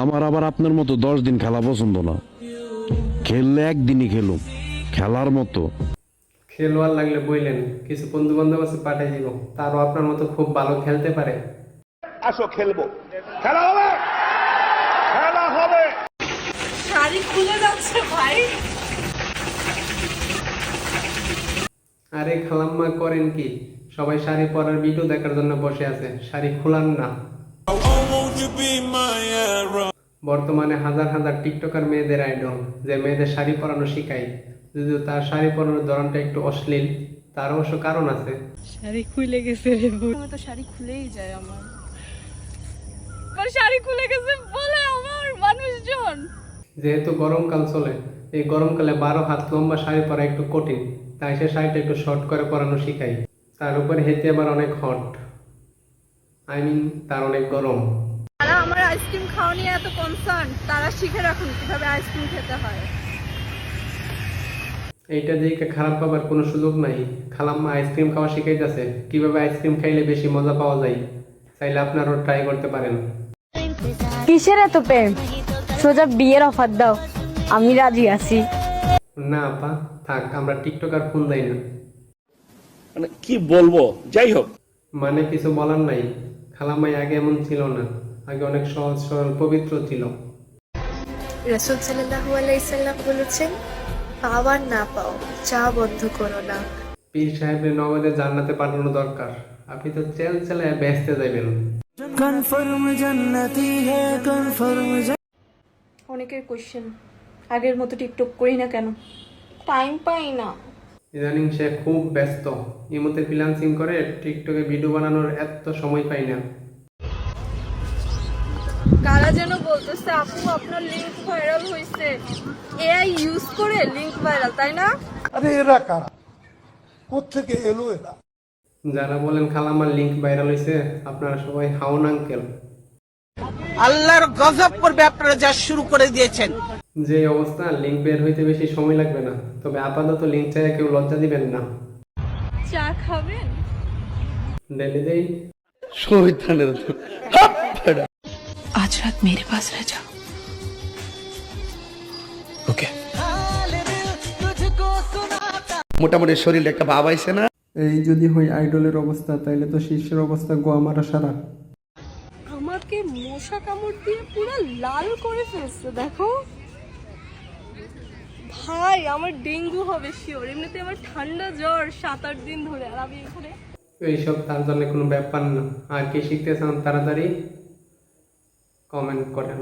আমার আবার আপনার মতো 10 দিন খেলা পছন্দ না, খেললে একদিনই খেলুম, খেলার মতো। খেলোয়াড় লাগলে বইলেন, কিছু বন্ধু বান্ধব আছে পাঠিয়ে দিব, তারও আপনার মতো খুব ভালো খেলতে পারে। আসো খেলবো, খেলা হবে, খেলা হবে। শাড়ি খুলে যাচ্ছে ভাই। আরে খালাম্মা করেন কি? সবাই শাড়ি পরার ভিডিও দেখার জন্য বসে আছে, শাড়ি খুলান না। বর্তমানে হাজার হাজার টিকটকার মেয়েদের আইডল, যে মেয়েদের শাড়ি পরানো শিখায়, যদিও তার শাড়ি পরানোর ধরনটা একটু অশ্লীল, তার অবশ্য কারণ আছে। শাড়ি খুলে গেছে রে, তো শাড়ি খুলেই যায় আমার, শাড়ি খুলে গেছে বলে আমার মানুষজন। যেহেতু গরমকাল চলে, এই গরমকালে 12 হাত লম্বা শাড়ি পরা একটু কঠিন, তাই সে শাড়িটা একটু শর্ট করে পরানো শিখাই। তার উপর হেঁটে আবার অনেক হট, তার অনেক গরম। যারা আমার আইসক্রিম খাওয়া নিয়ে এত কনসার্ন, তারা শিখে রাখুন কিভাবে আইসক্রিম খেতে হয়। এইটা দিকে খারাপ পাবার কোনো সুযোগ নাই। খালাম্মা আইসক্রিম খাওয়া শিখাইতেছে, কিভাবে আইসক্রিম খাইলে বেশি মজা পাওয়া যায়। চাইলে আপনারও ট্রাই করতে পারেন। কিসের এত প্রেম? সোজা বিয়ের অফার দাও, আমি রাজি আছি। না আপা থাক, আমরা টিকটকার ফোন দেই না। মানে কি বলবো, যাই হোক। মানে কিছু বলার নাই, খালাম্মাই আগে এমন ছিল না, আগে অনেক সহজ সরল পবিত্র ছিল। রাসূল সাল্লাল্লাহু আলাইহি সাল্লাম বলেছেন, পাওয়ার না পাও চা বন্ধ করো না। পীর সাহেবের নগদে জান্নাতে পাঠানো দরকার, আপনি তো চেল চেলে বেহেশতে যাবেন। অনেকের কোশ্চেন, আগের মতো টিকটক করি না কেন? টাইম পাই না। ইদানিং সে খুব ব্যস্ত, ইমোতে ফ্রিল্যান্সিং করে, টিকটকে ভিডিও বানানোর এত সময় পাই না। কারা যেন বলতেছে আপু আপনার লিংক ভাইরাল হয়েছে, এআই ইউজ করে লিংক ভাইরাল, তাই না? আরে এরা কারা, কোত্থেকে এলো এরা? যারা বলেন খালাম্মার লিংক ভাইরাল হয়েছে, আপনারা সবাই হাউন আঙ্কেল। আল্লাহর গজব করবে আপনারা যা শুরু করে দিয়েছেন। যে অবস্থা, লিংক বের হইতে বেশি সময় লাগবে না, তবে আপাতত লিংক চাই কেউ লজ্জা দিবেন না। চা খাবেন? ডেলি দেই। आज रात मेरे पास रह जाओ। ओके। মোটামুটি শরীরে একটা ভাব আইছে না? এই যদি হয় আইডলের অবস্থা, তাইলে তো শীর্ষের অবস্থা গোয়া মারা সারা। আমাকে মশা কামড় দিয়ে পুরো লাল করে ফেলছে, দেখো ভাই, আমার ডেঙ্গু হবে শিওর। এমনিতে আমার ঠান্ডা জ্বর 7-8 দিন ধরে, আর আমি এখানে। এইসব তার জন্য কোনো ব্যাপার না। আর কি শিখতে চান তাড়াতাড়ি কমেন্ট করেন।